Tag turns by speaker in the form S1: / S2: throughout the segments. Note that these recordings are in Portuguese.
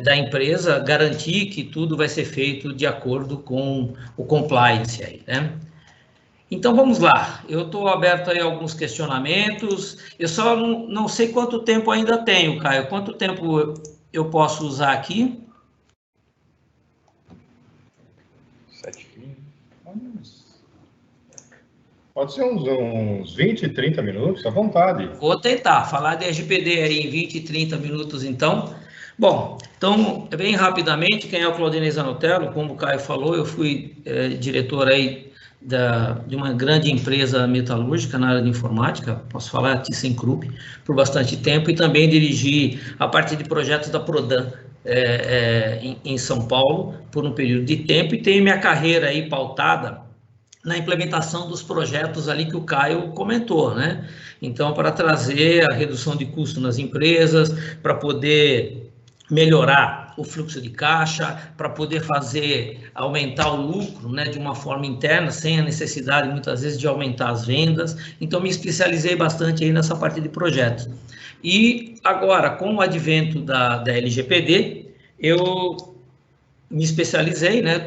S1: da empresa garantir que tudo vai ser feito de acordo com o compliance aí, né? Então, vamos lá. Eu estou aberto aí a alguns questionamentos. Eu só não sei quanto tempo ainda tenho, Caio. Quanto tempo eu posso usar aqui?
S2: 7h20. Pode ser uns 20, 30 minutos, à vontade.
S1: Vou tentar falar de LGPD aí em 20, 30 minutos, então. Bom, então, bem rapidamente, quem é o Claudinei Zanotello? Como o Caio falou, eu fui diretor aí de uma grande empresa metalúrgica na área de informática, posso falar, ThyssenKrupp, por bastante tempo, e também dirigi a parte de projetos da Prodan em São Paulo, por um período de tempo, e tenho minha carreira aí pautada na implementação dos projetos ali que o Caio comentou, né? Então, para trazer a redução de custo nas empresas, para poder melhorar o fluxo de caixa, para poder fazer aumentar o lucro, né, de uma forma interna, sem a necessidade, muitas vezes, de aumentar as vendas. Então, me especializei bastante aí nessa parte de projetos. E agora, com o advento da LGPD, eu me especializei, né,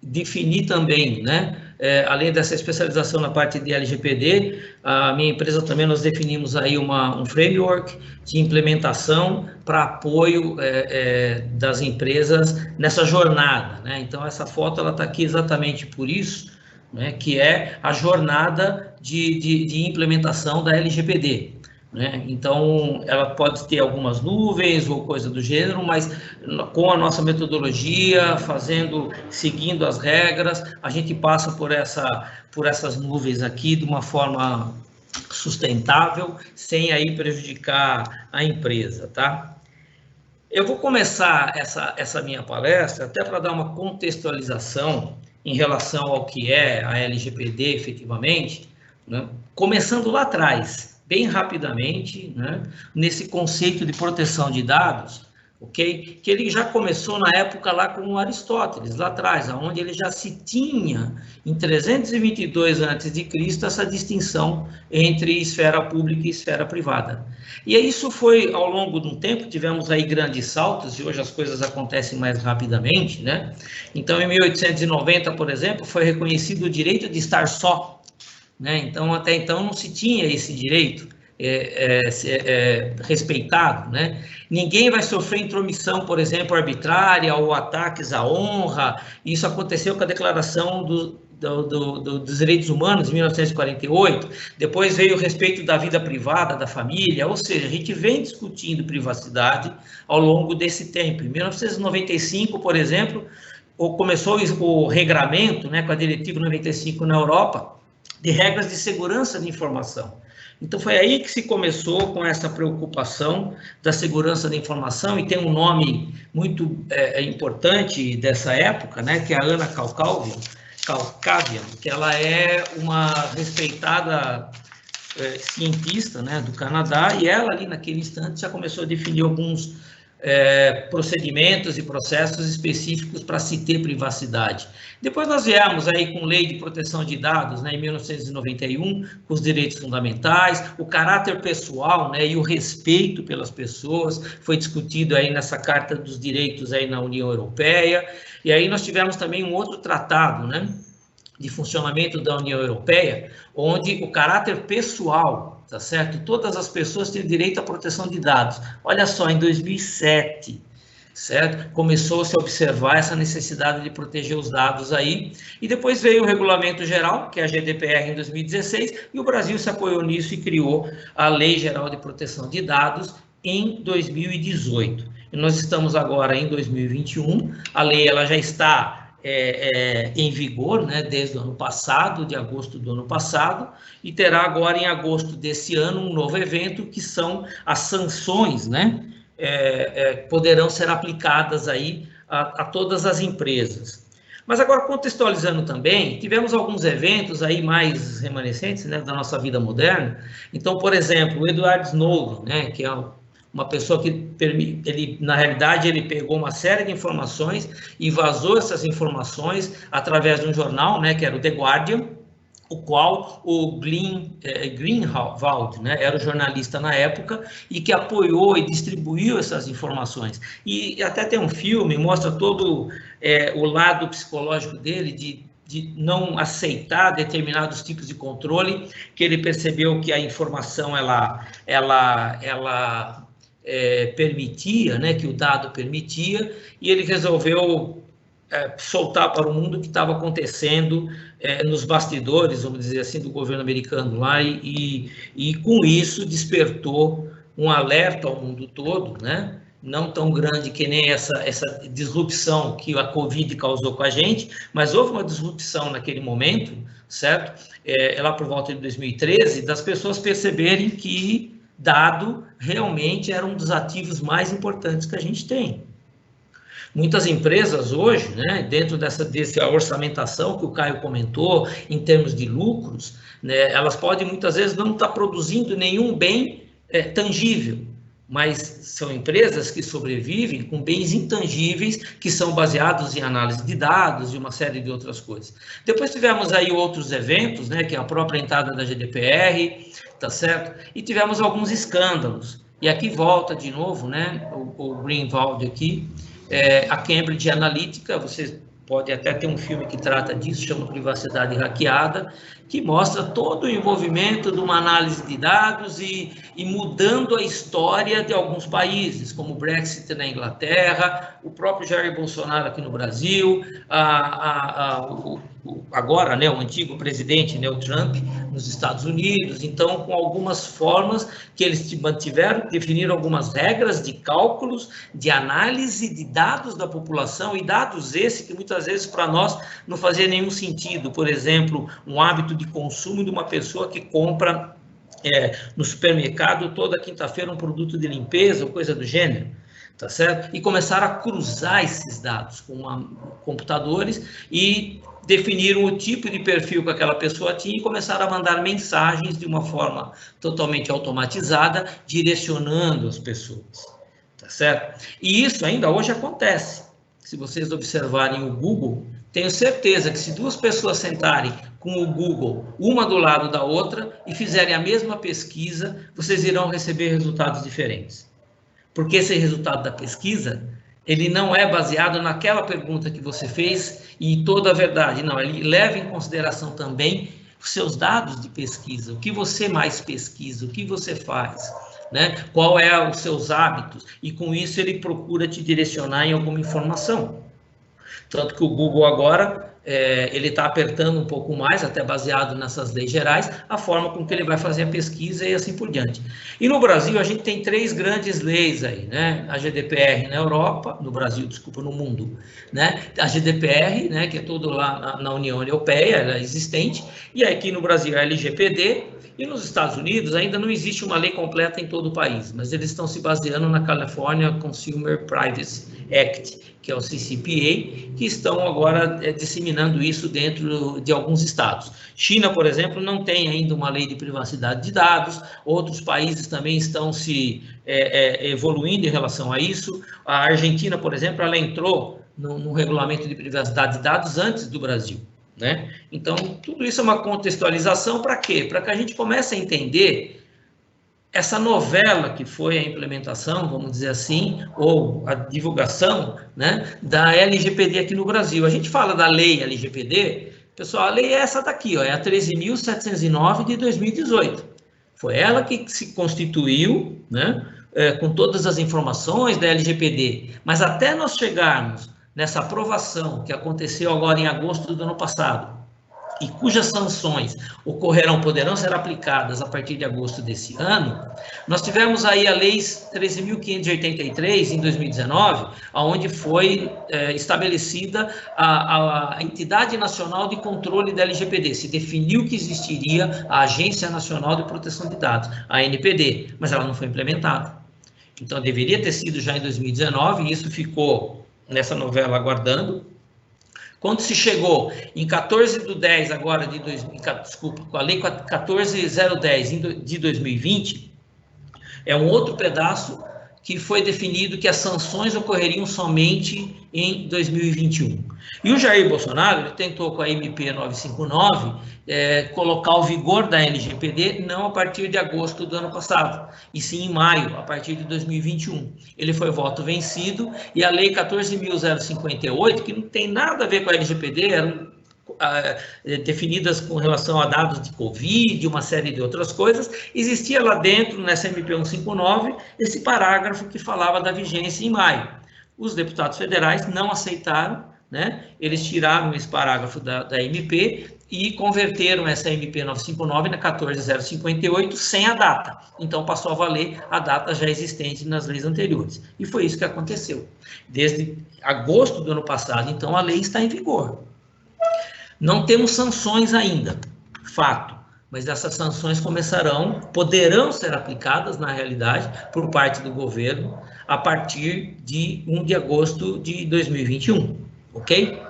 S1: defini também, né, além dessa especialização na parte de LGPD, a minha empresa também nós definimos aí um framework de implementação para apoio das empresas nessa jornada, né? Então, essa foto ela está aqui exatamente por isso, né, que é a jornada de implementação da LGPD. Né? Então, ela pode ter algumas nuvens ou coisa do gênero, mas com a nossa metodologia, seguindo as regras, a gente passa por essas nuvens aqui de uma forma sustentável, sem aí prejudicar a empresa, tá? Eu vou começar essa minha palestra até para dar uma contextualização em relação ao que é a LGPD efetivamente, né? Começando lá atrás, bem rapidamente, né, nesse conceito de proteção de dados, ok? Que ele já começou na época lá com Aristóteles, lá atrás, onde ele já se tinha, em 322 a.C., essa distinção entre esfera pública e esfera privada. E isso foi, ao longo de um tempo, tivemos aí grandes saltos, e hoje as coisas acontecem mais rapidamente, né? Então, em 1890, por exemplo, foi reconhecido o direito de estar só, né? Então, até então, não se tinha esse direito respeitado, né? Ninguém vai sofrer intromissão, por exemplo, arbitrária ou ataques à honra. Isso aconteceu com a Declaração dos Direitos Humanos, em 1948. Depois veio o respeito da vida privada, da família, ou seja, a gente vem discutindo privacidade ao longo desse tempo. Em 1995, por exemplo, começou o regramento, né, com a Diretiva 95 na Europa, de regras de segurança de informação. Então, foi aí que se começou com essa preocupação da segurança da informação, e tem um nome muito importante dessa época, né, que é a Ana Calcavian, que ela é uma respeitada cientista, né, do Canadá, e ela ali naquele instante já começou a definir alguns procedimentos e processos específicos para se ter privacidade. Depois nós viemos aí com Lei de Proteção de Dados, né, em 1991, com os direitos fundamentais, o caráter pessoal, né, e o respeito pelas pessoas, foi discutido aí nessa Carta dos Direitos aí na União Europeia, e aí nós tivemos também um outro tratado, né, de funcionamento da União Europeia, onde o caráter pessoal, tá certo? Todas as pessoas têm direito à proteção de dados. Olha só, em 2007, certo? Começou-se a observar essa necessidade de proteger os dados aí, e depois veio o Regulamento Geral, que é a GDPR em 2016, e o Brasil se apoiou nisso e criou a Lei Geral de Proteção de Dados em 2018. E nós estamos agora em 2021, a lei ela já está em vigor, né, desde o ano passado, de agosto do ano passado, e terá agora em agosto desse ano um novo evento, que são as sanções, né, poderão ser aplicadas aí a todas as empresas. Mas agora, contextualizando também, tivemos alguns eventos aí mais remanescentes, né, da nossa vida moderna. Então, por exemplo, o Edward Snowden, né, que é uma pessoa que, na realidade, ele pegou uma série de informações e vazou essas informações através de um jornal, né, que era o The Guardian, o qual o Greenwald, né, era o jornalista na época e que apoiou e distribuiu essas informações. E até tem um filme, mostra todo o lado psicológico dele de não aceitar determinados tipos de controle, que ele percebeu que a informação ela permitia, né, que o dado permitia, e ele resolveu soltar para o mundo o que estava acontecendo nos bastidores, vamos dizer assim, do governo americano lá, e com isso despertou um alerta ao mundo todo, né? Não tão grande que nem essa disrupção que a Covid causou com a gente, mas houve uma disrupção naquele momento, certo? Lá por volta de 2013, das pessoas perceberem que dado realmente era um dos ativos mais importantes que a gente tem. Muitas empresas hoje, né, dentro dessa orçamentação que o Caio comentou, em termos de lucros, né, elas podem muitas vezes não estar produzindo nenhum bem tangível, mas são empresas que sobrevivem com bens intangíveis que são baseados em análise de dados e uma série de outras coisas. Depois tivemos aí outros eventos, né, que é a própria entrada da GDPR, tá certo? E tivemos alguns escândalos. E aqui volta de novo, né, o Greenwald aqui, a Cambridge Analytica, vocês podem até ter um filme que trata disso, chama Privacidade Hackeada, que mostra todo o envolvimento de uma análise de dados e mudando a história de alguns países, como o Brexit na Inglaterra, o próprio Jair Bolsonaro aqui no Brasil, agora, né, o antigo presidente, né, o Trump, nos Estados Unidos. Então, com algumas formas que eles mantiveram, definiram algumas regras de cálculos, de análise de dados da população, e dados esses que muitas vezes para nós não fazia nenhum sentido. Por exemplo, um hábito de consumo de uma pessoa que compra no supermercado toda quinta-feira um produto de limpeza ou coisa do gênero, tá certo? E começaram a cruzar esses dados com computadores e definiram o tipo de perfil que aquela pessoa tinha e começaram a mandar mensagens de uma forma totalmente automatizada, direcionando as pessoas, tá certo? E isso ainda hoje acontece. Se vocês observarem o Google, tenho certeza que se duas pessoas sentarem com o Google, uma do lado da outra, e fizerem a mesma pesquisa, vocês irão receber resultados diferentes. Porque esse resultado da pesquisa, ele não é baseado naquela pergunta que você fez e toda a verdade. Não, ele leva em consideração também os seus dados de pesquisa, o que você mais pesquisa, o que você faz, né? Qual é os seus hábitos, e com isso ele procura te direcionar em alguma informação. Tanto que o Google agora, ele está apertando um pouco mais, até baseado nessas leis gerais, a forma com que ele vai fazer a pesquisa e assim por diante. E no Brasil, a gente tem 3 grandes leis aí, né? A GDPR na Europa, no Brasil, desculpa, no mundo, né? A GDPR, né, que é todo lá na União Europeia, ela é existente, e aqui no Brasil a LGPD, e nos Estados Unidos ainda não existe uma lei completa em todo o país, mas eles estão se baseando na California Consumer Privacy Act, que é o CCPA, que estão agora disseminando isso dentro de alguns estados. China, por exemplo, não tem ainda uma lei de privacidade de dados, outros países também estão se evoluindo em relação a isso. A Argentina, por exemplo, ela entrou no regulamento de privacidade de dados antes do Brasil, né? Então, tudo isso é uma contextualização para quê? Para que a gente comece a entender essa novela que foi a implementação, vamos dizer assim, ou a divulgação, né, da LGPD aqui no Brasil. A gente fala da lei LGPD, pessoal, a lei é essa daqui, ó, é a 13.709 de 2018. Foi ela que se constituiu, né, com todas as informações da LGPD. Mas até nós chegarmos nessa aprovação que aconteceu agora em agosto do ano passado, e cujas sanções poderão ser aplicadas a partir de agosto desse ano, nós tivemos aí a Lei 13.583, em 2019, onde foi estabelecida a Entidade Nacional de Controle da LGPD. Se definiu que existiria a Agência Nacional de Proteção de Dados, a ANPD, mas ela não foi implementada. Então, deveria ter sido já em 2019, e isso ficou nessa novela aguardando. Quando se chegou em 14/10 agora de 2000, desculpa, com a lei 14.010 de 2020, é um outro pedaço que foi definido que as sanções ocorreriam somente em 2021. E o Jair Bolsonaro ele tentou, com a MP 959, colocar o vigor da LGPD não a partir de agosto do ano passado, e sim em maio, a partir de 2021. Ele foi voto vencido, e a Lei 14.058, que não tem nada a ver com a LGPD, eram definidas com relação a dados de Covid, uma série de outras coisas, existia lá dentro, nessa MP 159, esse parágrafo que falava da vigência em maio. Os deputados federais não aceitaram, né? Eles tiraram esse parágrafo da MP e converteram essa MP 959 na 14.058 sem a data. Então, passou a valer a data já existente nas leis anteriores. E foi isso que aconteceu. Desde agosto do ano passado, então, a lei está em vigor. Não temos sanções ainda, fato, mas essas sanções poderão ser aplicadas, na realidade, por parte do governo, a partir de 1 de agosto de 2021, ok?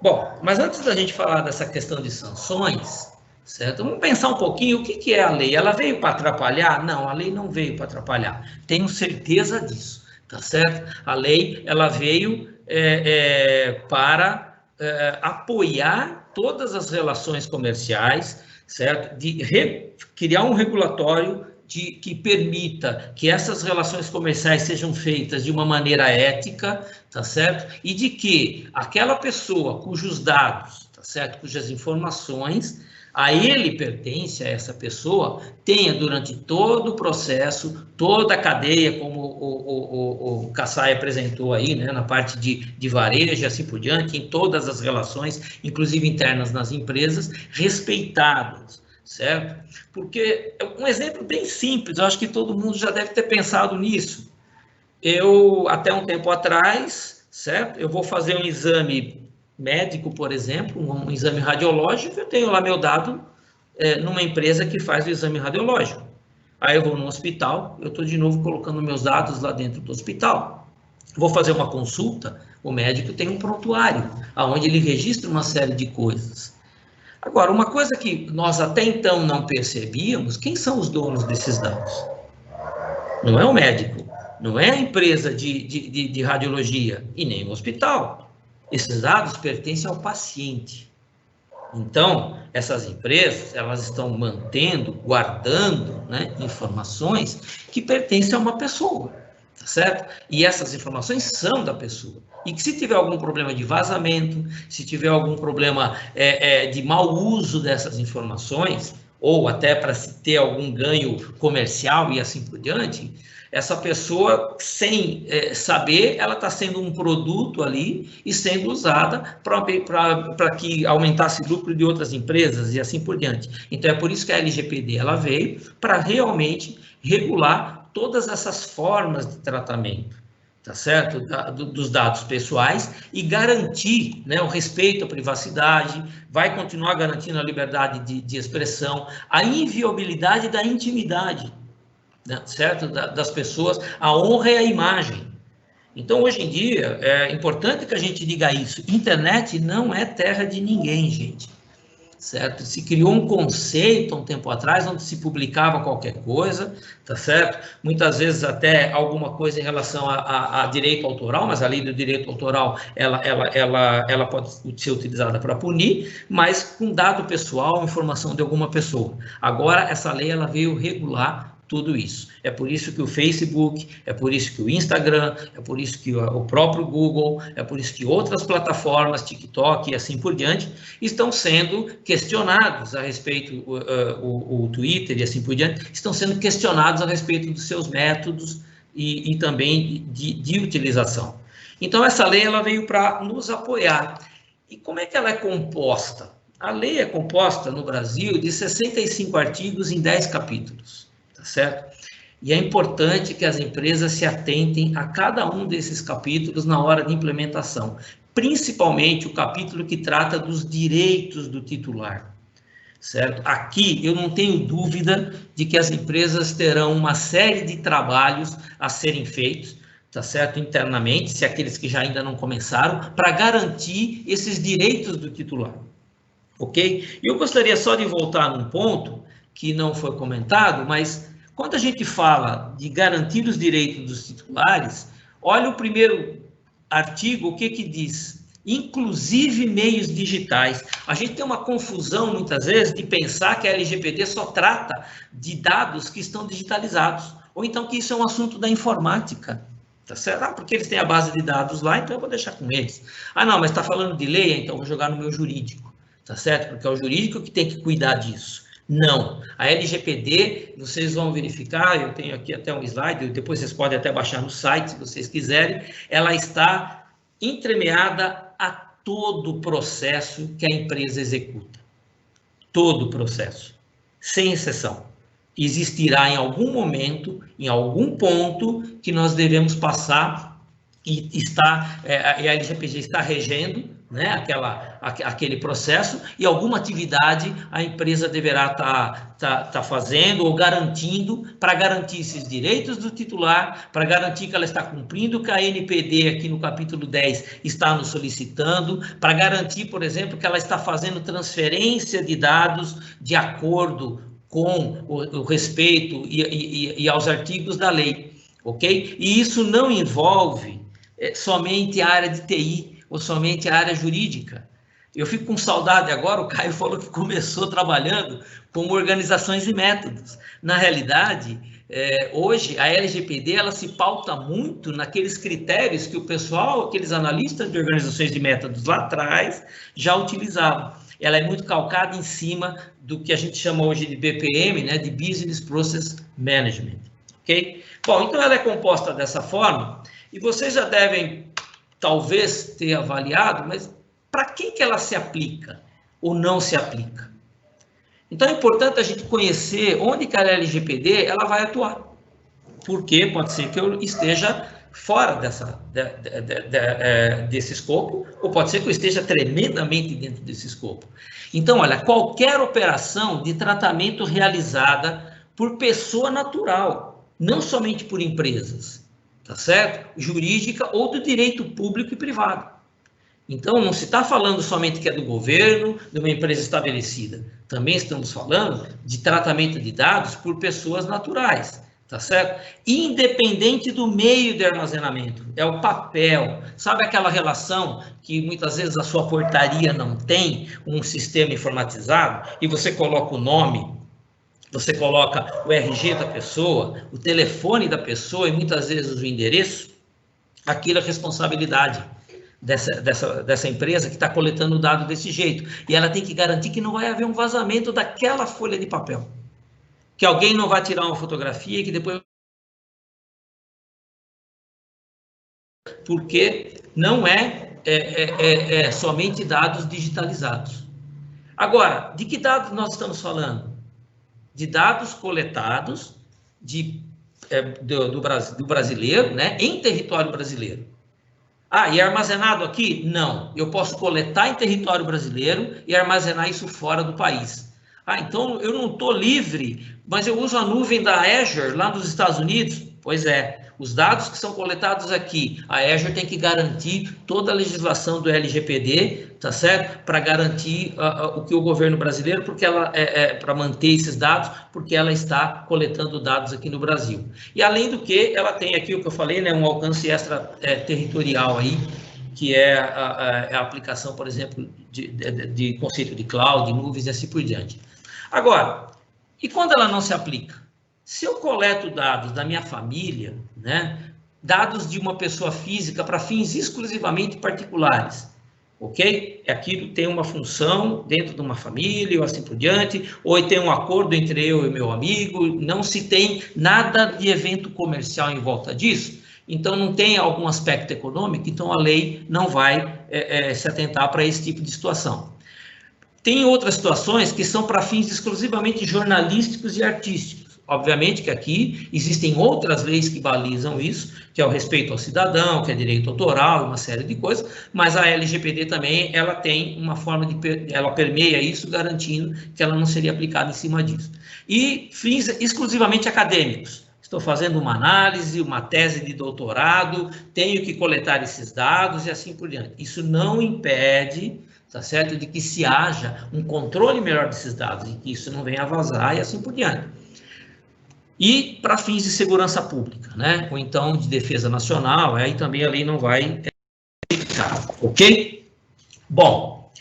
S1: Bom, mas antes da gente falar dessa questão de sanções, certo? Vamos pensar um pouquinho o que é a lei. Ela veio para atrapalhar? Não, a lei não veio para atrapalhar, tenho certeza disso, tá certo? A lei, ela veio para apoiar todas as relações comerciais, certo? Criar um regulatório que permita que essas relações comerciais sejam feitas de uma maneira ética, tá certo? E de que aquela pessoa cujos dados, tá certo? Cujas informações a ele pertence, a essa pessoa, tenha durante todo o processo, toda a cadeia, como o Kassai apresentou aí, né, na parte de varejo e assim por diante, em todas as relações, inclusive internas nas empresas, respeitadas, certo? Porque, um exemplo bem simples, eu acho que todo mundo já deve ter pensado nisso. Eu, até um tempo atrás, certo? Eu vou fazer um exame médico, por exemplo, um exame radiológico, eu tenho lá meu dado numa empresa que faz o exame radiológico. Aí eu vou no hospital, eu estou de novo colocando meus dados lá dentro do hospital. Vou fazer uma consulta, o médico tem um prontuário, onde ele registra uma série de coisas. Agora, uma coisa que nós até então não percebíamos, quem são os donos desses dados? Não é o médico, não é a empresa de radiologia e nem o hospital. Esses dados pertencem ao paciente. Então, essas empresas, elas estão mantendo, guardando, né, informações que pertencem a uma pessoa, tá certo? E essas informações são da pessoa. E que se tiver algum problema de vazamento, se tiver algum problema de mau uso dessas informações, ou até para se ter algum ganho comercial e assim por diante, essa pessoa, sem saber, ela está sendo um produto ali e sendo usada para que aumentasse o lucro de outras empresas e assim por diante. Então, é por isso que a LGPD ela veio para realmente regular todas essas formas de tratamento, tá certo? Dos dados pessoais e garantir, né, o respeito à privacidade, vai continuar garantindo a liberdade de expressão, a inviolabilidade da intimidade, certo? Das pessoas, a honra e a imagem. Então, hoje em dia, é importante que a gente diga isso, internet não é terra de ninguém, gente, certo? Se criou um conceito há um tempo atrás, onde se publicava qualquer coisa, tá certo? Muitas vezes até alguma coisa em relação a direito autoral, mas a lei do direito autoral, ela pode ser utilizada para punir, mas com dado pessoal, informação de alguma pessoa. Agora, essa lei, ela veio regular tudo isso. É por isso que o Facebook, é por isso que o Instagram, é por isso que o próprio Google, é por isso que outras plataformas, TikTok e assim por diante, estão sendo questionados a respeito, o Twitter e assim por diante, estão sendo questionados a respeito dos seus métodos e também de utilização. Então, essa lei ela veio para nos apoiar. E como é que ela é composta? A lei é composta no Brasil de 65 artigos em 10 capítulos. Certo? E é importante que as empresas se atentem a cada um desses capítulos na hora de implementação, principalmente o capítulo que trata dos direitos do titular, certo? Aqui eu não tenho dúvida de que as empresas terão uma série de trabalhos a serem feitos, tá certo? Internamente, se aqueles que já ainda não começaram, para garantir esses direitos do titular, ok? Eu gostaria só de voltar num ponto que não foi comentado, mas Quando a gente fala de garantir os direitos dos titulares, olha o primeiro artigo, o que diz? Inclusive meios digitais. A gente tem uma confusão, muitas vezes, de pensar que a LGPD só trata de dados que estão digitalizados, ou então que isso é um assunto da informática. Tá certo? Ah, porque eles têm a base de dados lá, então eu vou deixar com eles. Ah, não, mas está falando de lei, então eu vou jogar no meu jurídico. Tá certo? Porque é o jurídico que tem que cuidar disso. Não. A LGPD, vocês vão verificar, eu tenho aqui até um slide, depois vocês podem até baixar no site, se vocês quiserem, ela está entremeada a todo o processo que a empresa executa. Todo o processo, sem exceção. Existirá em algum momento, em algum ponto, que nós devemos passar e a LGPD está regendo, né, aquele processo, e alguma atividade a empresa deverá tá fazendo ou garantindo, para garantir esses direitos do titular, para garantir que ela está cumprindo o que a ANPD aqui no capítulo 10 está nos solicitando, para garantir, por exemplo, que ela está fazendo transferência de dados de acordo com o respeito e aos artigos da lei, ok? E isso não envolve somente a área de TI ou somente a área jurídica. Eu fico com saudade agora, o Caio falou que começou trabalhando com organizações e métodos. Na realidade, hoje a LGPD ela se pauta muito naqueles critérios que o pessoal, aqueles analistas de organizações e métodos lá atrás já utilizavam. Ela é muito calcada em cima do que a gente chama hoje de BPM, né, de Business Process Management, ok? Bom, então ela é composta dessa forma, e vocês já devem, talvez, ter avaliado, mas para que ela se aplica ou não se aplica? Então é importante a gente conhecer onde que a LGPD ela vai atuar, porque pode ser que eu esteja fora desse escopo, ou pode ser que eu esteja tremendamente dentro desse escopo. Então, olha, qualquer operação de tratamento realizada por pessoa natural, não somente por empresas, tá certo? Jurídica ou do direito público e privado. Então, não se está falando somente que é do governo, de uma empresa estabelecida. Também estamos falando de tratamento de dados por pessoas naturais. Tá certo? Independente do meio de armazenamento, é o papel. Sabe aquela relação que muitas vezes a sua portaria não tem um sistema informatizado e você coloca o nome, você coloca o RG da pessoa, o telefone da pessoa e muitas vezes o endereço? Aquilo é responsabilidade dessa empresa que está coletando o dado desse jeito. E ela tem que garantir que não vai haver um vazamento daquela folha de papel. Que alguém não vai tirar uma fotografia e que depois... Porque não é somente dados digitalizados. Agora, de que dados nós estamos falando? De dados coletados do brasileiro, né, em território brasileiro. Ah, e armazenado aqui? Não. Eu posso coletar em território brasileiro e armazenar isso fora do país. Ah, então eu não estou livre, mas eu uso a nuvem da Azure lá nos Estados Unidos? Pois é, os dados que são coletados aqui, a Azure tem que garantir toda a legislação do LGPD, tá certo? Para garantir o que o governo brasileiro, porque ela para manter esses dados, porque ela está coletando dados aqui no Brasil. E além do que, ela tem aqui o que eu falei, né, um alcance extraterritorial aí, que é a aplicação, por exemplo, de conceito de cloud, de nuvens e assim por diante. Agora, e quando ela não se aplica? Se eu coleto dados da minha família, né, dados de uma pessoa física para fins exclusivamente particulares, ok? Aquilo tem uma função dentro de uma família ou assim por diante, ou tem um acordo entre eu e meu amigo, não se tem nada de evento comercial em volta disso, então não tem algum aspecto econômico, então a lei não vai se atentar para esse tipo de situação. Tem outras situações que são para fins exclusivamente jornalísticos e artísticos. Obviamente que aqui existem outras leis que balizam isso, que é o respeito ao cidadão, que é direito autoral, uma série de coisas, mas a LGPD também, ela tem uma forma ela permeia isso, garantindo que ela não seria aplicada em cima disso. E fins exclusivamente acadêmicos. Estou fazendo uma análise, uma tese de doutorado, tenho que coletar esses dados e assim por diante. Isso não impede, tá certo, de que se haja um controle melhor desses dados, e que isso não venha a vazar e assim por diante. e para fins de segurança pública, né? Ou então de defesa nacional, aí também a lei não vai aplicar, ok? Bom,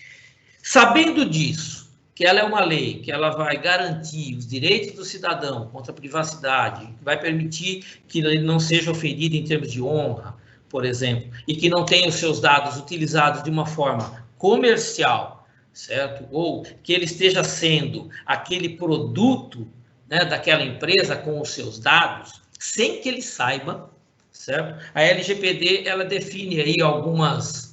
S1: sabendo disso, que ela é uma lei, que ela vai garantir os direitos do cidadão contra a privacidade, que vai permitir que ele não seja ofendido em termos de honra, por exemplo, e que não tenha os seus dados utilizados de uma forma comercial, certo? Ou que ele esteja sendo aquele produto, né, daquela empresa com os seus dados, sem que ele saiba, certo? A LGPD, ela define aí alguns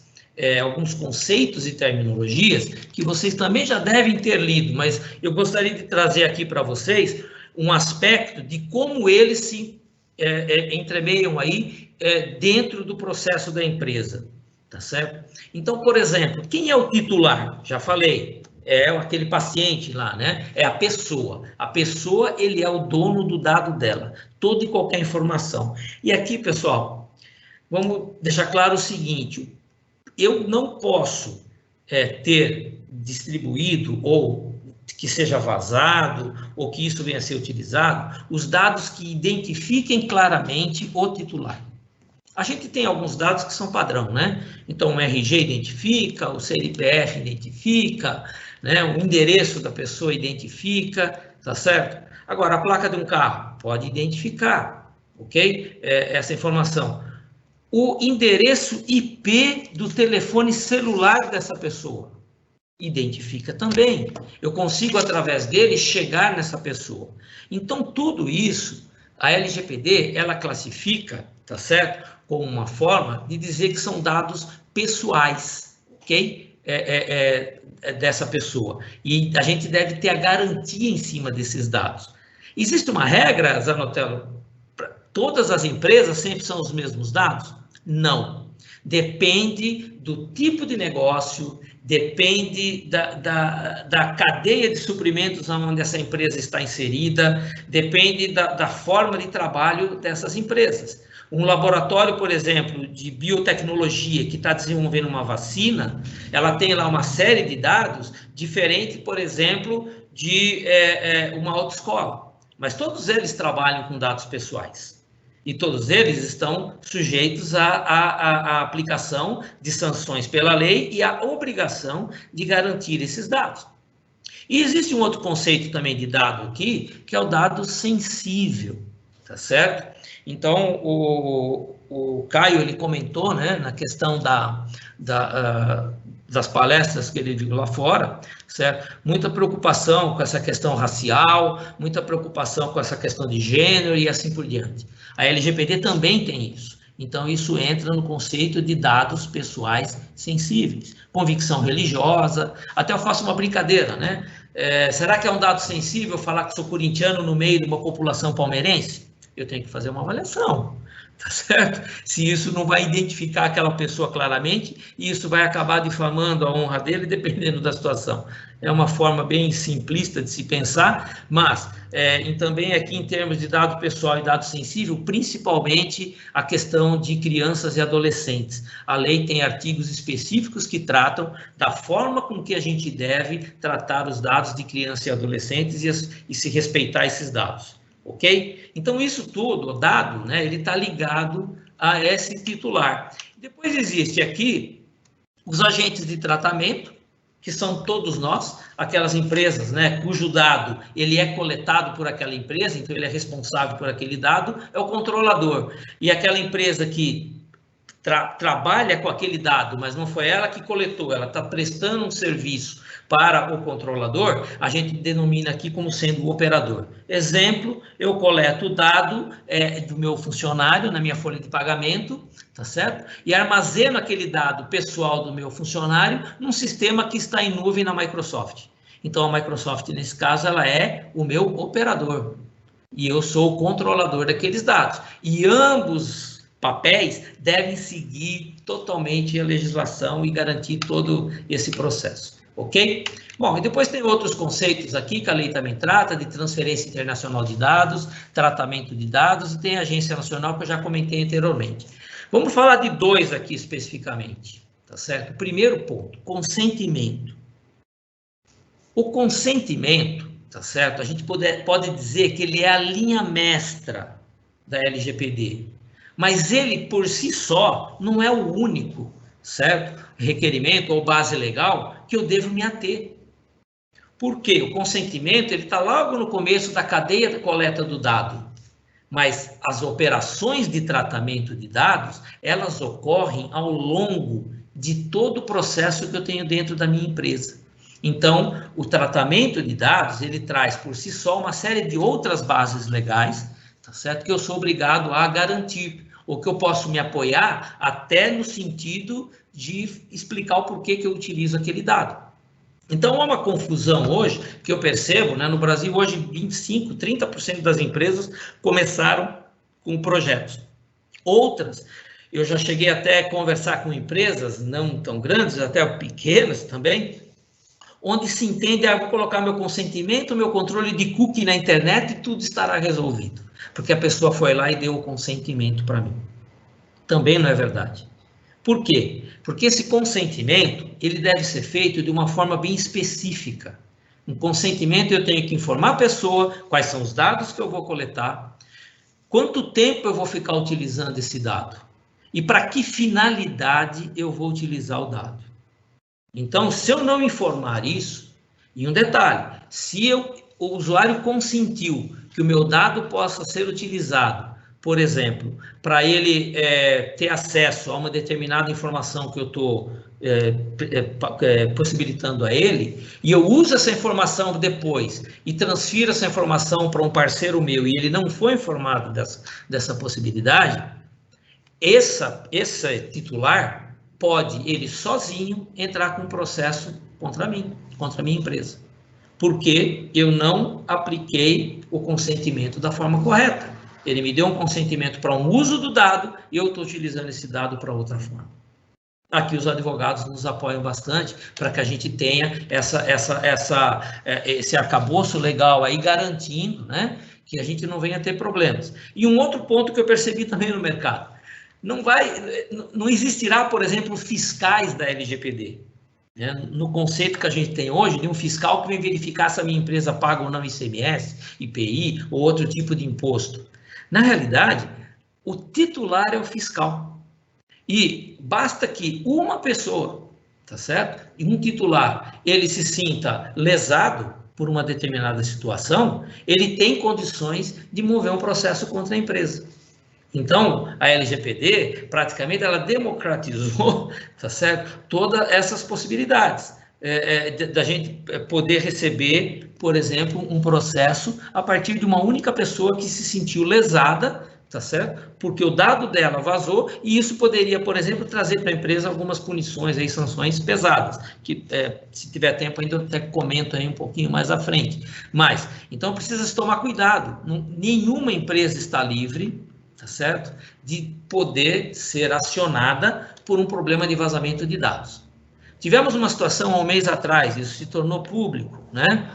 S1: conceitos e terminologias que vocês também já devem ter lido, mas eu gostaria de trazer aqui para vocês um aspecto de como eles se entremeiam aí dentro do processo da empresa, tá certo? Então, por exemplo, quem é o titular? Já falei, é aquele paciente lá, né? É a pessoa. A pessoa, ele é o dono do dado dela, toda e qualquer informação. E aqui, pessoal, vamos deixar claro o seguinte: eu não posso ter distribuído ou que seja vazado ou que isso venha a ser utilizado os dados que identifiquem claramente o titular. A gente tem alguns dados que são padrão, né? Então, o RG identifica, o CNPF identifica, né? O endereço da pessoa identifica, tá certo? Agora, a placa de um carro pode identificar, ok? Essa informação. O endereço IP do telefone celular dessa pessoa identifica também. Eu consigo, através dele, chegar nessa pessoa. Então, tudo isso, a LGPD, ela classifica, tá certo? Como uma forma de dizer que são dados pessoais, ok? Dessa pessoa. E a gente deve ter a garantia em cima desses dados. Existe uma regra, Zanotello? Todas as empresas sempre são os mesmos dados? Não. Depende do tipo de negócio, depende da cadeia de suprimentos onde essa empresa está inserida, depende da forma de trabalho dessas empresas. Um laboratório, por exemplo, de biotecnologia que está desenvolvendo uma vacina, ela tem lá uma série de dados diferente, por exemplo, de uma autoescola. Mas todos eles trabalham com dados pessoais. E todos eles estão sujeitos à aplicação de sanções pela lei e à obrigação de garantir esses dados. E existe um outro conceito também de dado aqui, que é o dado sensível, tá certo? Então, o Caio, ele comentou, né, na questão das palestras que ele viu lá fora, certo? Muita preocupação com essa questão racial, muita preocupação com essa questão de gênero e assim por diante. A LGPD também tem isso. Então, isso entra no conceito de dados pessoais sensíveis. Convicção religiosa, até eu faço uma brincadeira, né? Será que é um dado sensível falar que sou corintiano no meio de uma população palmeirense? Eu tenho que fazer uma avaliação, tá certo? Se isso não vai identificar aquela pessoa claramente, isso vai acabar difamando a honra dele, dependendo da situação. É uma forma bem simplista de se pensar, mas também aqui em termos de dado pessoal e dado sensível, principalmente a questão de crianças e adolescentes. A lei tem artigos específicos que tratam da forma com que a gente deve tratar os dados de crianças e adolescentes e se respeitar esses dados. Ok? Então, isso tudo, o dado, né, ele está ligado a esse titular. Depois existe aqui os agentes de tratamento, que são todos nós, aquelas empresas, né, cujo dado ele é coletado por aquela empresa, então ele é responsável por aquele dado, é o controlador. E aquela empresa que trabalha com aquele dado, mas não foi ela que coletou, ela está prestando um serviço para o controlador, a gente denomina aqui como sendo o operador. Exemplo, eu coleto o dado do meu funcionário na minha folha de pagamento, tá certo? E armazeno aquele dado pessoal do meu funcionário num sistema que está em nuvem na Microsoft. Então, a Microsoft, nesse caso, ela é o meu operador. E eu sou o controlador daqueles dados. E ambos papéis devem seguir totalmente a legislação e garantir todo esse processo. Ok? Bom, e depois tem outros conceitos aqui que a lei também trata, de transferência internacional de dados, tratamento de dados, e tem a Agência Nacional que eu já comentei anteriormente. Vamos falar de dois aqui especificamente, tá certo? Primeiro ponto, consentimento. O consentimento, tá certo? A gente pode dizer que ele é a linha mestra da LGPD, mas ele por si só não é o único, certo? Requerimento ou base legal que eu devo me ater. Por quê? O consentimento ele está logo no começo da cadeia de coleta do dado, mas as operações de tratamento de dados, elas ocorrem ao longo de todo o processo que eu tenho dentro da minha empresa. Então, o tratamento de dados, ele traz por si só uma série de outras bases legais, tá certo? Que eu sou obrigado a garantir, ou que eu posso me apoiar até no sentido de explicar o porquê que eu utilizo aquele dado. Então, há uma confusão hoje, que eu percebo, né, no Brasil, hoje, 25%, 30% das empresas começaram com projetos. Outras, eu já cheguei até a conversar com empresas, não tão grandes, até pequenas também, onde se entende, vou colocar meu consentimento, meu controle de cookie na internet e tudo estará resolvido. Porque a pessoa foi lá e deu o consentimento para mim. Também não é verdade. Por quê? Porque esse consentimento, ele deve ser feito de uma forma bem específica. Um consentimento eu tenho que informar a pessoa quais são os dados que eu vou coletar, quanto tempo eu vou ficar utilizando esse dado e para que finalidade eu vou utilizar o dado. Então, se eu não informar isso, e um detalhe, se o usuário consentiu que o meu dado possa ser utilizado, por exemplo, para ele ter acesso a uma determinada informação que eu estou possibilitando a ele, e eu uso essa informação depois e transfiro essa informação para um parceiro meu e ele não foi informado dessa possibilidade, esse titular pode, ele sozinho, entrar com um processo contra mim, contra a minha empresa, porque eu não apliquei o consentimento da forma correta. Ele me deu um consentimento para um uso do dado e eu estou utilizando esse dado para outra forma. Aqui os advogados nos apoiam bastante para que a gente tenha esse arcabouço legal aí garantindo, né, que a gente não venha ter problemas. E um outro ponto que eu percebi também no mercado, não existirá, por exemplo, fiscais da LGPD. Né? No conceito que a gente tem hoje, de um fiscal que vem verificar se a minha empresa paga ou não ICMS, IPI ou outro tipo de imposto. Na realidade, o titular é o fiscal. E basta que uma pessoa, tá certo? E um titular, ele se sinta lesado por uma determinada situação, ele tem condições de mover um processo contra a empresa. Então, a LGPD, praticamente, ela democratizou, tá certo? Todas essas possibilidades da gente poder receber, por exemplo, um processo a partir de uma única pessoa que se sentiu lesada, tá certo? Porque o dado dela vazou e isso poderia, por exemplo, trazer para a empresa algumas punições, aí, sanções pesadas, que se tiver tempo ainda eu até comento aí um pouquinho mais à frente. Mas, então precisa se tomar cuidado, nenhuma empresa está livre, tá certo? De poder ser acionada por um problema de vazamento de dados. Tivemos uma situação há um mês atrás, isso se tornou público, né?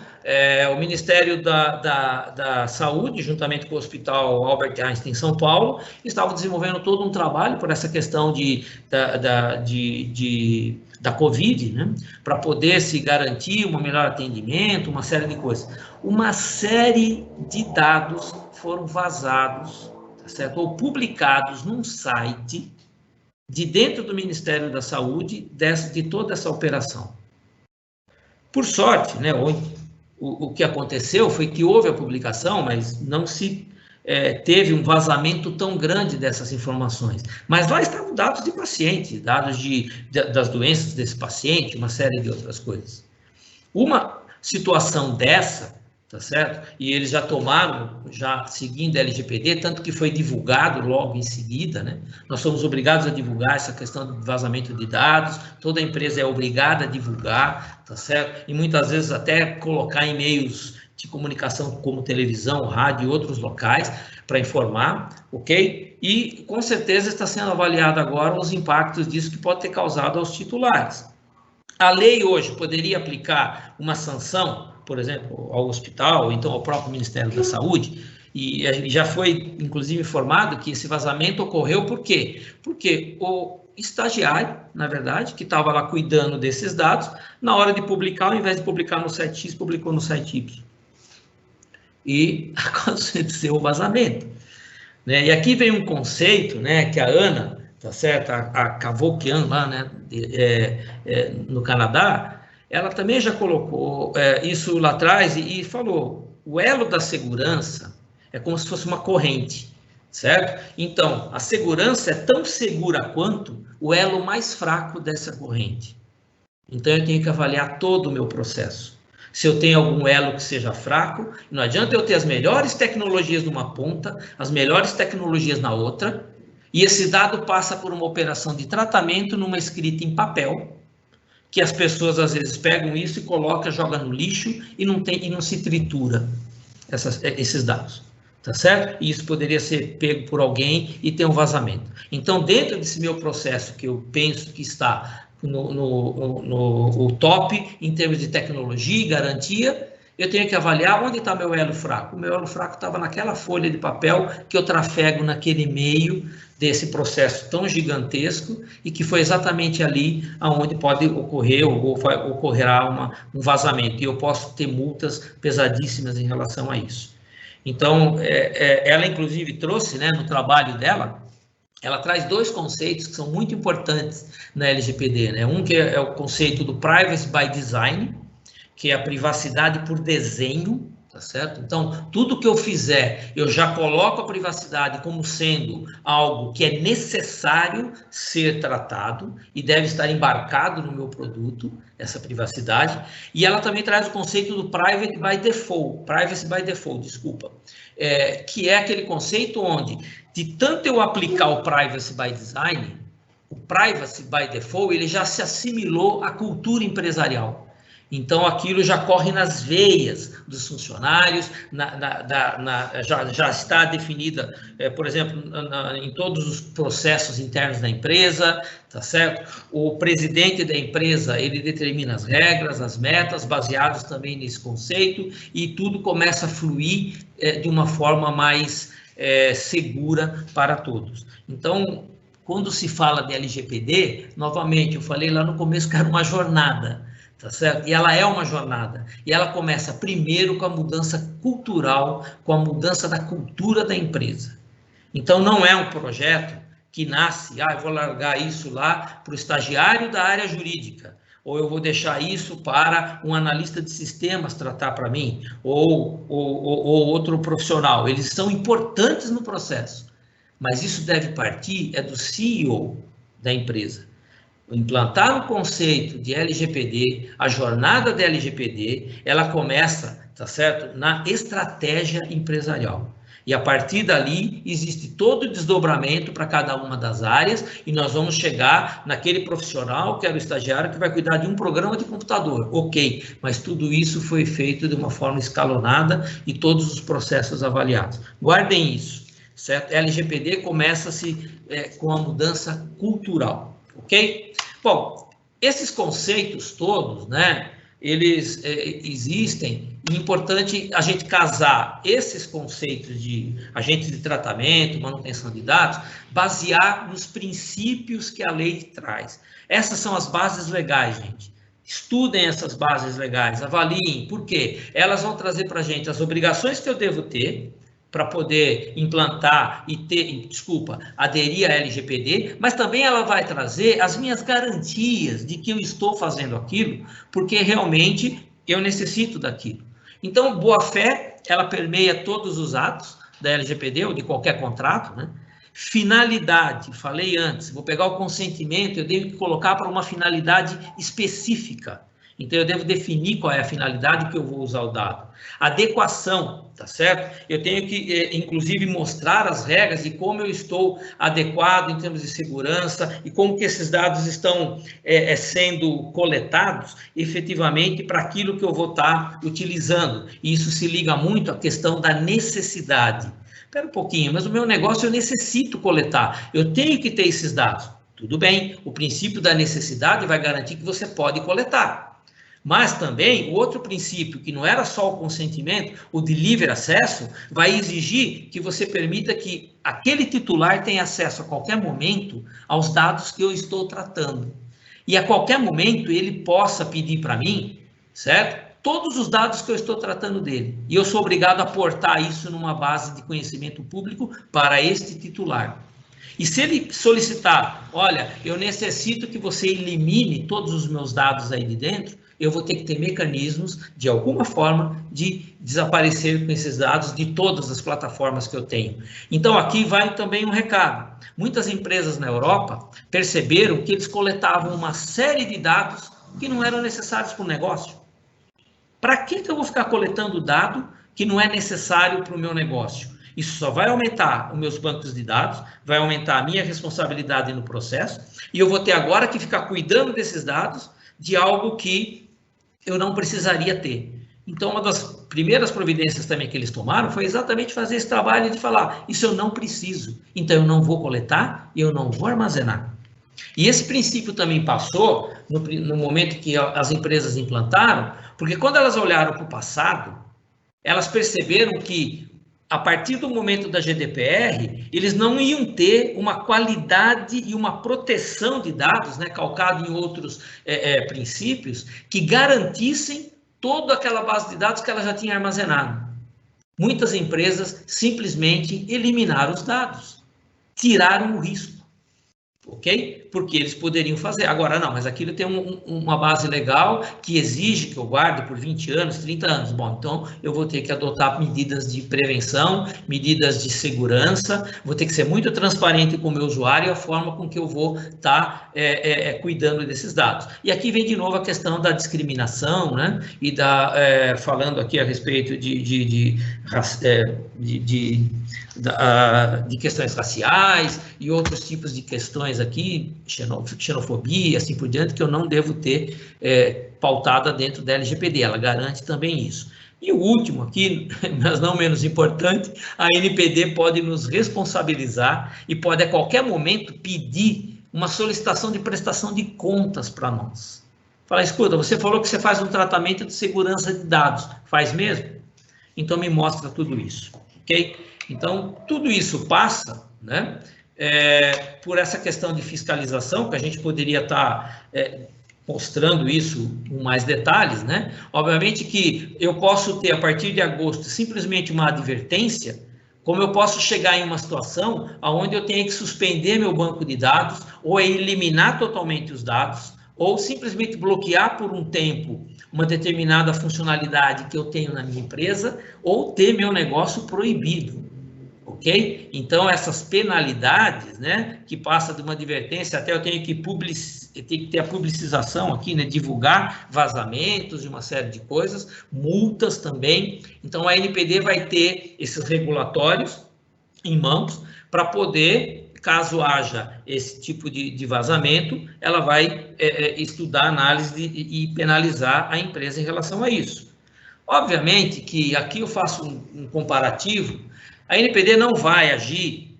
S1: O Ministério da Saúde, juntamente com o Hospital Albert Einstein em São Paulo, estavam desenvolvendo todo um trabalho por essa questão da Covid, né? Para poder se garantir um melhor atendimento, uma série de coisas. Uma série de dados foram vazados, tá certo? Ou publicados num site de dentro do Ministério da Saúde de toda essa operação. Por sorte, né, o que aconteceu foi que houve a publicação, mas não se teve um vazamento tão grande dessas informações. Mas lá estavam dados de paciente, dados das doenças desse paciente, uma série de outras coisas. Uma situação dessa, tá certo? E eles já tomaram, já seguindo a LGPD, tanto que foi divulgado logo em seguida, né? Nós somos obrigados a divulgar essa questão do vazamento de dados, toda empresa é obrigada a divulgar, tá certo? E muitas vezes até colocar em meios de comunicação como televisão, rádio e outros locais para informar, ok? E com certeza está sendo avaliado agora os impactos disso que pode ter causado aos titulares. A lei hoje poderia aplicar uma sanção, por exemplo, ao hospital, ou então ao próprio Ministério da Saúde, e já foi, inclusive, informado que esse vazamento ocorreu por quê? Porque o estagiário, na verdade, que estava lá cuidando desses dados, na hora de publicar, ao invés de publicar no site X, publicou no site Y. e aconteceu o vazamento. Né? E aqui vem um conceito, né, que a Ana, tá certo? A Cavoquian lá, né, no Canadá, ela também já colocou isso lá atrás e falou: o elo da segurança é como se fosse uma corrente, certo? Então, a segurança é tão segura quanto o elo mais fraco dessa corrente. Então, eu tenho que avaliar todo o meu processo. Se eu tenho algum elo que seja fraco, não adianta eu ter as melhores tecnologias numa ponta, as melhores tecnologias na outra, e esse dado passa por uma operação de tratamento numa escrita em papel, que as pessoas às vezes pegam isso e colocam, jogam no lixo e não se tritura esses dados, tá certo? E isso poderia ser pego por alguém e ter um vazamento. Então, dentro desse meu processo, que eu penso que está no top em termos de tecnologia e garantia, eu tenho que avaliar onde está meu elo fraco. O meu elo fraco estava naquela folha de papel que eu trafego naquele meio desse processo tão gigantesco e que foi exatamente ali onde pode ocorrer ou ocorrerá um vazamento. E eu posso ter multas pesadíssimas em relação a isso. Então, ela inclusive trouxe, né, no trabalho dela, ela traz dois conceitos que são muito importantes na LGPD, né? Um que é o conceito do Privacy by Design, que é a privacidade por desenho, tá certo? Então, tudo que eu fizer, eu já coloco a privacidade como sendo algo que é necessário ser tratado e deve estar embarcado no meu produto, essa privacidade. E ela também traz o conceito do Privacy by Default, desculpa, que é aquele conceito onde, de tanto eu aplicar o Privacy by Design, o Privacy by Default, ele já se assimilou à cultura empresarial. Então, aquilo já corre nas veias dos funcionários, já está definida, por exemplo, em todos os processos internos da empresa, tá certo? O presidente da empresa, ele determina as regras, as metas, baseados também nesse conceito, e tudo começa a fluir de uma forma mais segura para todos. Então, quando se fala de LGPD, novamente, eu falei lá no começo que era uma jornada, tá certo? E ela é uma jornada. E ela começa primeiro com a mudança cultural, com a mudança da cultura da empresa. Então, não é um projeto que nasce, eu vou largar isso lá para o estagiário da área jurídica, ou eu vou deixar isso para um analista de sistemas tratar para mim, ou outro profissional. Eles são importantes no processo, mas isso deve partir do CEO da empresa. Implantar o conceito de LGPD, a jornada da LGPD, ela começa, tá certo, na estratégia empresarial. E a partir dali existe todo o desdobramento para cada uma das áreas e nós vamos chegar naquele profissional, que era o estagiário, que vai cuidar de um programa de computador. Ok, mas tudo isso foi feito de uma forma escalonada e todos os processos avaliados. Guardem isso, certo? LGPD começa-se com a mudança cultural. Ok? Bom, esses conceitos todos, né, eles existem, e é importante a gente casar esses conceitos de agentes de tratamento, manutenção de dados, basear nos princípios que a lei traz. Essas são as bases legais, gente. Estudem essas bases legais, avaliem, por quê? Elas vão trazer para a gente as obrigações que eu devo ter, para poder implantar e aderir à LGPD, mas também ela vai trazer as minhas garantias de que eu estou fazendo aquilo, porque realmente eu necessito daquilo. Então, boa-fé, ela permeia todos os atos da LGPD ou de qualquer contrato, né? Finalidade, falei antes, vou pegar o consentimento, eu devo colocar para uma finalidade específica. Então, eu devo definir qual é a finalidade que eu vou usar o dado. Adequação, tá certo? Eu tenho que, inclusive, mostrar as regras e como eu estou adequado em termos de segurança e como que esses dados estão sendo coletados efetivamente para aquilo que eu vou estar utilizando. E isso se liga muito à questão da necessidade. Espera um pouquinho, mas o meu negócio eu necessito coletar. Eu tenho que ter esses dados. Tudo bem, o princípio da necessidade vai garantir que você pode coletar. Mas também o outro princípio, que não era só o consentimento, o de livre acesso, vai exigir que você permita que aquele titular tenha acesso a qualquer momento aos dados que eu estou tratando. E a qualquer momento ele possa pedir para mim, certo? todos os dados que eu estou tratando dele. E eu sou obrigado a aportar isso numa base de conhecimento público para este titular. E se ele solicitar, olha, eu necessito que você elimine todos os meus dados aí de dentro, eu vou ter que ter mecanismos, de alguma forma, de desaparecer com esses dados de todas as plataformas que eu tenho. Então, aqui vai também um recado. Muitas empresas na Europa perceberam que eles coletavam uma série de dados que não eram necessários para o negócio. Para que eu vou ficar coletando dado que não é necessário para o meu negócio? Isso só vai aumentar os meus bancos de dados, vai aumentar a minha responsabilidade no processo, e eu vou ter agora que ficar cuidando desses dados de algo que eu não precisaria ter. Então, uma das primeiras providências também que eles tomaram foi exatamente fazer esse trabalho de falar, isso eu não preciso, então eu não vou coletar e eu não vou armazenar. E esse princípio também passou no momento que as empresas implantaram, porque quando elas olharam para o passado, elas perceberam que, a partir do momento da GDPR, eles não iam ter uma qualidade e uma proteção de dados, né, calcado em outros princípios, que garantissem toda aquela base de dados que ela já tinha armazenado. Muitas empresas simplesmente eliminaram os dados, tiraram o risco. Ok? Porque eles poderiam fazer. Agora, não, mas aquilo tem uma base legal que exige que eu guarde por 20 anos, 30 anos. Bom, então eu vou ter que adotar medidas de prevenção, medidas de segurança, vou ter que ser muito transparente com o meu usuário e a forma com que eu vou estar cuidando desses dados. E aqui vem de novo a questão da discriminação, né? E falando aqui a respeito de questões raciais e outros tipos de questões aqui, xenofobia, assim por diante, que eu não devo ter pautada dentro da LGPD, ela garante também isso. E o último aqui, mas não menos importante, a NPD pode nos responsabilizar e pode a qualquer momento pedir uma solicitação de prestação de contas para nós. Fala, escuta, você falou que você faz um tratamento de segurança de dados, faz mesmo? Então me mostra tudo isso, ok? Então, tudo isso passa, né, por essa questão de fiscalização, que a gente poderia estar mostrando isso com mais detalhes, né? Obviamente que eu posso ter, a partir de agosto, simplesmente uma advertência, como eu posso chegar em uma situação onde eu tenha que suspender meu banco de dados, ou eliminar totalmente os dados, ou simplesmente bloquear por um tempo uma determinada funcionalidade que eu tenho na minha empresa, ou ter meu negócio proibido. Ok? Então, essas penalidades, né, que passa de uma advertência, até eu tenho que ter a publicização aqui, né, divulgar vazamentos e uma série de coisas, multas também. Então, a NPD vai ter esses regulatórios em mãos para poder, caso haja esse tipo de vazamento, ela vai estudar a análise e penalizar a empresa em relação a isso. Obviamente que aqui eu faço um comparativo. A NPD não vai agir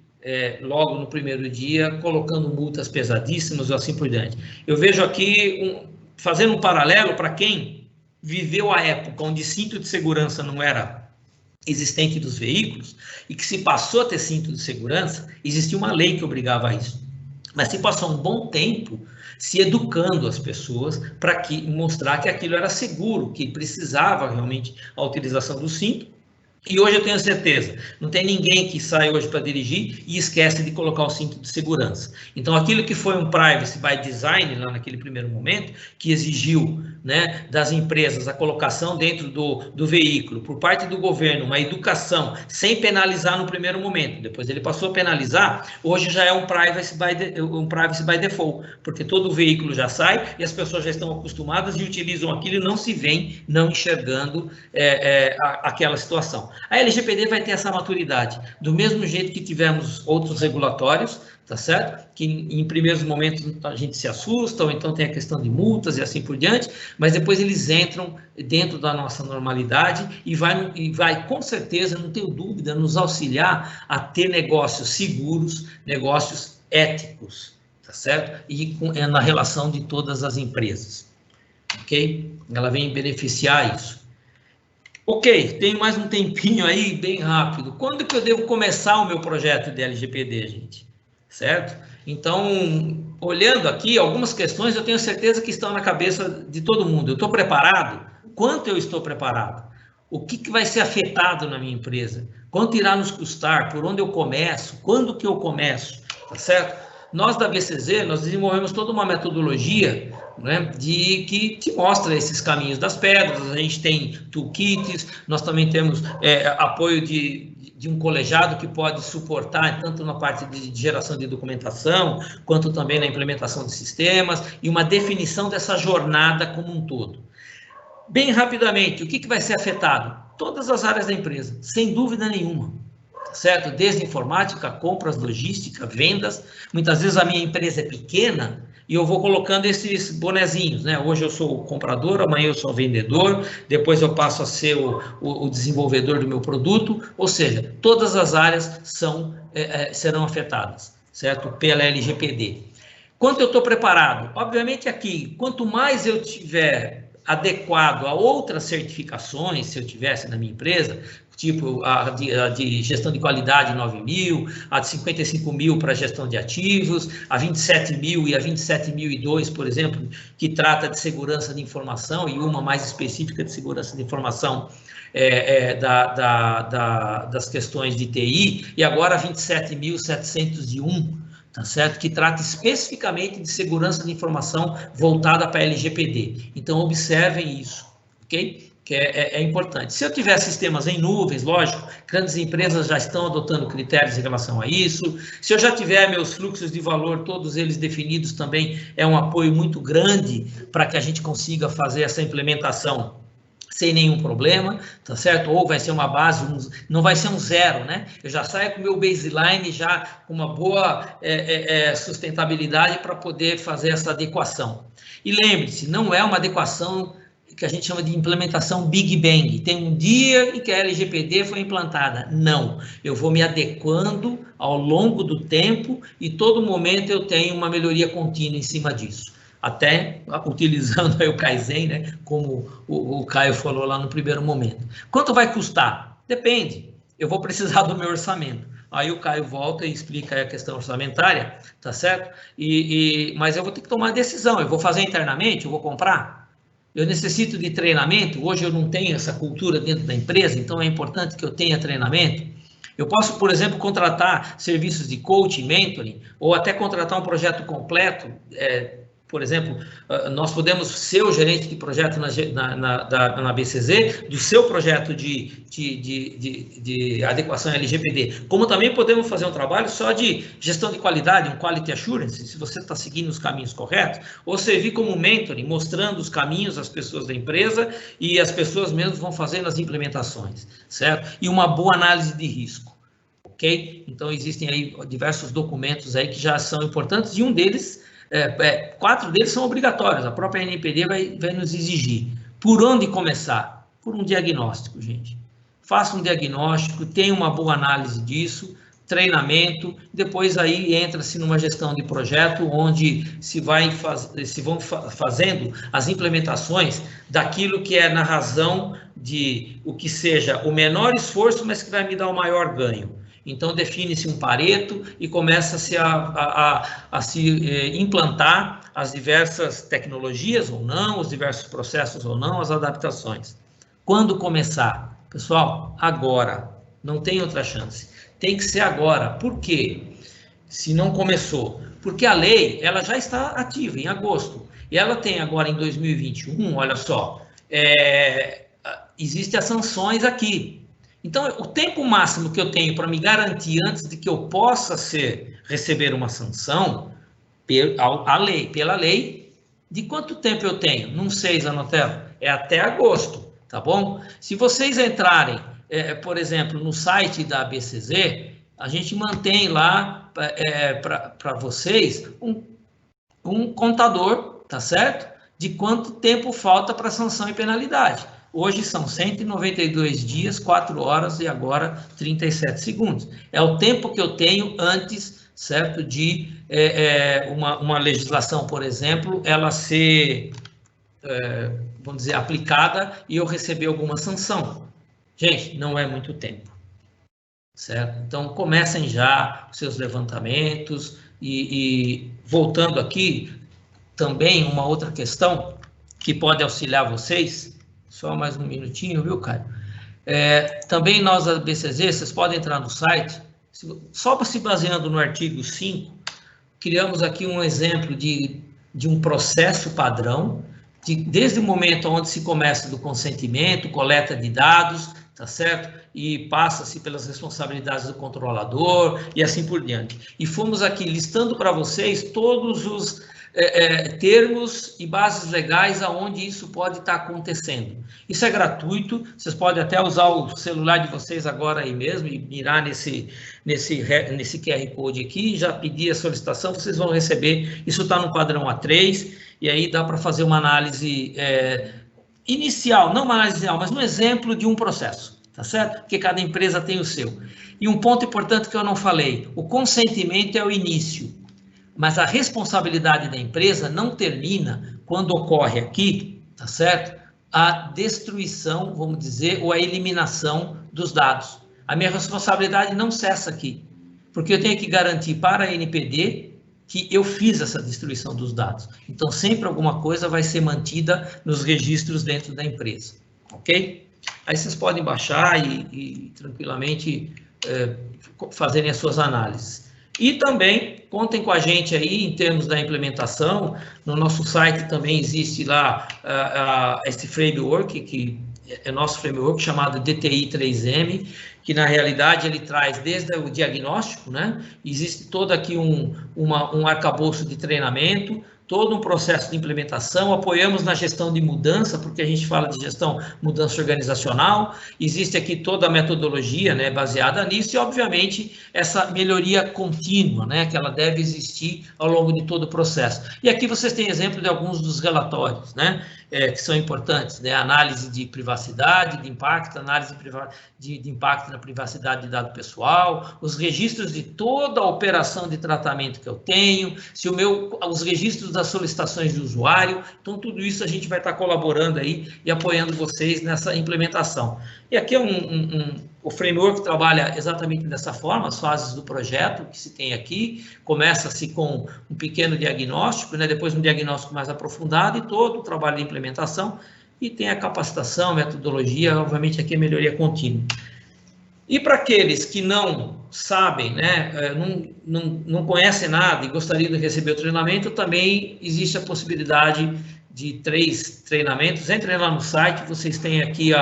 S1: logo no primeiro dia, colocando multas pesadíssimas ou assim por diante. Eu vejo aqui, fazendo um paralelo para quem viveu a época onde cinto de segurança não era existente dos veículos, e que se passou a ter cinto de segurança, existia uma lei que obrigava a isso. Mas se passou um bom tempo se educando as pessoas para mostrar que aquilo era seguro, que precisava realmente a utilização do cinto. E hoje eu tenho certeza, não tem ninguém que sai hoje para dirigir e esquece de colocar o cinto de segurança. Então, aquilo que foi um privacy by design, lá naquele primeiro momento, que exigiu, né, das empresas a colocação dentro do veículo, por parte do governo, uma educação, sem penalizar no primeiro momento, depois ele passou a penalizar, hoje já é um privacy by default, porque todo o veículo já sai e as pessoas já estão acostumadas e utilizam aquilo e não se veem, não enxergando aquela situação. A LGPD vai ter essa maturidade, do mesmo jeito que tivemos outros regulatórios, tá certo? Que em primeiros momentos a gente se assusta, ou então tem a questão de multas e assim por diante, mas depois eles entram dentro da nossa normalidade e vai com certeza, não tenho dúvida, nos auxiliar a ter negócios seguros, negócios éticos, tá certo? E na relação de todas as empresas, ok? Ela vem beneficiar isso. Ok, tem mais um tempinho aí, bem rápido. Quando que eu devo começar o meu projeto de LGPD, gente? Certo? Então, olhando aqui, algumas questões eu tenho certeza que estão na cabeça de todo mundo. Eu estou preparado quanto eu estou preparado, o que vai ser afetado na minha empresa, quanto irá nos custar, por onde eu começo, quando que eu começo, tá certo? Nós da BCZ, nós desenvolvemos toda uma metodologia, né, que te mostra esses caminhos das pedras. A gente tem toolkits, nós também temos apoio de um colegiado que pode suportar tanto na parte de geração de documentação, quanto também na implementação de sistemas, e uma definição dessa jornada como um todo. Bem rapidamente, o que vai ser afetado? Todas as áreas da empresa, sem dúvida nenhuma, certo? Desde informática, compras, logística, vendas. Muitas vezes a minha empresa é pequena e eu vou colocando esses bonezinhos, né? Hoje eu sou o comprador, amanhã eu sou o vendedor, depois eu passo a ser o desenvolvedor do meu produto, ou seja, todas as áreas serão afetadas, certo? Pela LGPD. Quanto eu estou preparado? Obviamente aqui, quanto mais eu tiver adequado a outras certificações, se eu tivesse na minha empresa, tipo a de gestão de qualidade 9.000, a de 55.000 para gestão de ativos, a 27.000 e a 27.002, por exemplo, que trata de segurança de informação, e uma mais específica de segurança de informação das questões de TI, e agora a 27.701, tá certo? Que trata especificamente de segurança de informação voltada para a LGPD. Então, observem isso, ok? Que é importante. Se eu tiver sistemas em nuvens, lógico, grandes empresas já estão adotando critérios em relação a isso. Se eu já tiver meus fluxos de valor, todos eles definidos, também é um apoio muito grande para que a gente consiga fazer essa implementação sem nenhum problema, tá certo? Ou vai ser uma base, não vai ser um zero, né? Eu já saio com o meu baseline já com uma boa sustentabilidade para poder fazer essa adequação. E lembre-se, não é uma adequação que a gente chama de implementação Big Bang. Tem um dia em que a LGPD foi implantada. Não, eu vou me adequando ao longo do tempo e todo momento eu tenho uma melhoria contínua em cima disso. Até utilizando aí o Kaizen, né, como o Caio falou lá no primeiro momento. Quanto vai custar? Depende. Eu vou precisar do meu orçamento. Aí o Caio volta e explica aí a questão orçamentária, tá certo? Mas eu vou ter que tomar uma decisão. Eu vou fazer internamente? Eu vou comprar? Eu necessito de treinamento? Hoje eu não tenho essa cultura dentro da empresa, então é importante que eu tenha treinamento. Eu posso, por exemplo, contratar serviços de coaching, mentoring, ou até contratar um projeto completo. Por exemplo, nós podemos ser o gerente de projeto na BCZ, do seu projeto de adequação LGPD, como também podemos fazer um trabalho só de gestão de qualidade, um Quality Assurance, se você está seguindo os caminhos corretos, ou servir como mentoring, mostrando os caminhos às pessoas da empresa e as pessoas mesmo vão fazendo as implementações, certo? E uma boa análise de risco, ok? Então, existem aí diversos documentos aí que já são importantes e um deles... 4 deles são obrigatórios, a própria NPD vai nos exigir. Por onde começar? Por um diagnóstico, gente. Faça um diagnóstico, tenha uma boa análise disso, treinamento, depois aí entra-se numa gestão de projeto, onde se vão fazendo as implementações daquilo que é na razão de o que seja o menor esforço, mas que vai me dar o maior ganho. Então, define-se um Pareto e começa-se a se implantar as diversas tecnologias ou não, os diversos processos ou não, as adaptações. Quando começar? Pessoal, agora. Não tem outra chance. Tem que ser agora. Por quê? Se não começou. Porque a lei, ela já está ativa em agosto. E ela tem agora em 2021, olha só, existem as sanções aqui. Então, o tempo máximo que eu tenho para me garantir antes de que eu possa receber uma sanção, pela lei, de quanto tempo eu tenho? Não sei, Zanotelo, é até agosto, tá bom? Se vocês entrarem, por exemplo, no site da BCZ, a gente mantém lá para vocês um contador, tá certo? De quanto tempo falta para sanção e penalidade. Hoje são 192 dias, 4 horas e agora 37 segundos. É o tempo que eu tenho antes, certo, de uma legislação, por exemplo, ela ser, vamos dizer, aplicada e eu receber alguma sanção. Gente, não é muito tempo, certo? Então, comecem já os seus levantamentos e voltando aqui, também uma outra questão que pode auxiliar vocês, Só mais um minutinho, viu, Caio? Também nós, da BCZ, vocês podem entrar no site, só se baseando no artigo 5, criamos aqui um exemplo de um processo padrão, desde o momento onde se começa do consentimento, coleta de dados, tá certo? E passa-se pelas responsabilidades do controlador e assim por diante. E fomos aqui listando para vocês todos os termos e bases legais aonde isso pode estar acontecendo. Isso é gratuito, vocês podem até usar o celular de vocês agora aí mesmo e mirar nesse QR Code aqui, já pedir a solicitação, vocês vão receber, isso está no padrão A3, e aí dá para fazer uma análise inicial, não uma análise inicial, mas um exemplo de um processo, tá certo? Porque cada empresa tem o seu. E um ponto importante que eu não falei, o consentimento é o início, mas a responsabilidade da empresa não termina quando ocorre aqui, tá certo? A destruição, vamos dizer, ou a eliminação dos dados. A minha responsabilidade não cessa aqui, porque eu tenho que garantir para a NPD que eu fiz essa destruição dos dados. Então, sempre alguma coisa vai ser mantida nos registros dentro da empresa, ok? Aí vocês podem baixar e tranquilamente fazerem as suas análises. E também contem com a gente aí em termos da implementação. No nosso site também existe lá esse framework, que é nosso framework chamado DTI 3M, que na realidade ele traz desde o diagnóstico, né? Existe todo aqui um arcabouço de treinamento, todo um processo de implementação, apoiamos na gestão de mudança, porque a gente fala de gestão, mudança organizacional, existe aqui toda a metodologia, né, baseada nisso, e obviamente essa melhoria contínua, né, que ela deve existir ao longo de todo o processo. E aqui vocês têm exemplo de alguns dos relatórios, né, que são importantes, né, análise de privacidade, de impacto, análise de impacto na privacidade de dado pessoal, os registros de toda a operação de tratamento que eu tenho, os registros das solicitações de usuário. Então, tudo isso a gente vai estar colaborando aí e apoiando vocês nessa implementação. E aqui é o framework trabalha exatamente dessa forma, as fases do projeto que se tem aqui. Começa-se com um pequeno diagnóstico, né, depois um diagnóstico mais aprofundado e todo o trabalho de implementação, e tem a capacitação, metodologia, obviamente aqui é melhoria contínua. E para aqueles que não sabem, né, não conhecem nada e gostariam de receber o treinamento, também existe a possibilidade de 3 treinamentos. Entrem lá no site, vocês têm aqui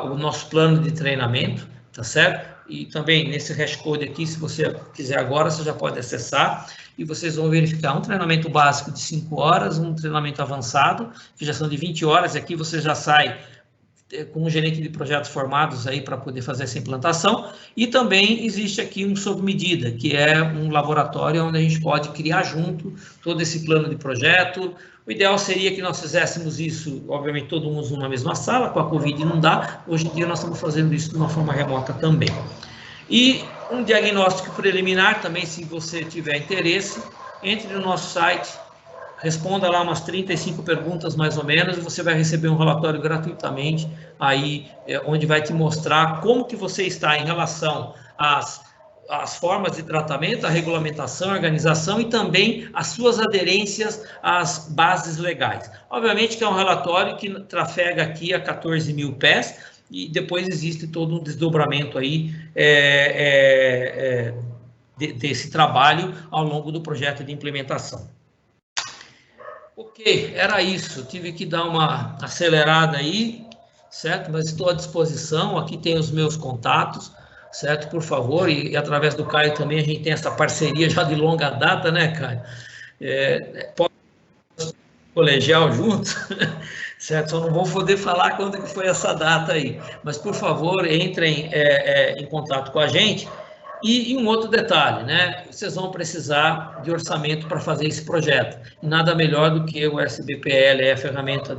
S1: o nosso plano de treinamento, tá certo? E também nesse hashcode aqui, se você quiser agora, você já pode acessar e vocês vão verificar um treinamento básico de 5 horas, um treinamento avançado, que já são de 20 horas, e aqui você já sai com um gerente de projetos formados aí para poder fazer essa implantação, e também existe aqui um sob medida, que é um laboratório onde a gente pode criar junto todo esse plano de projeto. O ideal seria que nós fizéssemos isso, obviamente, todo mundo numa mesma sala, com a Covid não dá, hoje em dia nós estamos fazendo isso de uma forma remota também. E um diagnóstico preliminar também, se você tiver interesse, entre no nosso site, responda lá umas 35 perguntas mais ou menos, e você vai receber um relatório gratuitamente, aí onde vai te mostrar como que você está em relação às formas de tratamento, a regulamentação, a organização e também as suas aderências às bases legais. Obviamente que é um relatório que trafega aqui a 14 mil pés, e depois existe todo um desdobramento aí desse trabalho ao longo do projeto de implementação. Ok, era isso, tive que dar uma acelerada aí, certo? Mas estou à disposição, aqui tem os meus contatos, certo? Por favor, e através do Caio também a gente tem essa parceria já de longa data, né, Caio? Pode colegial junto, certo? Só não vou poder falar quando que foi essa data aí, mas por favor, entrem em contato com a gente. E um outro detalhe, né? Vocês vão precisar de orçamento para fazer esse projeto. E nada melhor do que o SBPL, a ferramenta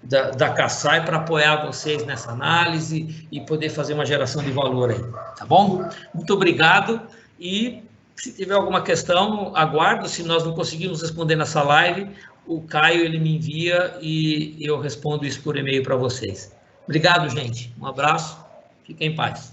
S1: da CASAI, para apoiar vocês nessa análise e poder fazer uma geração de valor aí, tá bom? Muito obrigado e se tiver alguma questão, aguardo. Se nós não conseguirmos responder nessa live, o Caio ele me envia e eu respondo isso por e-mail para vocês. Obrigado, gente. Um abraço. Fiquem em paz.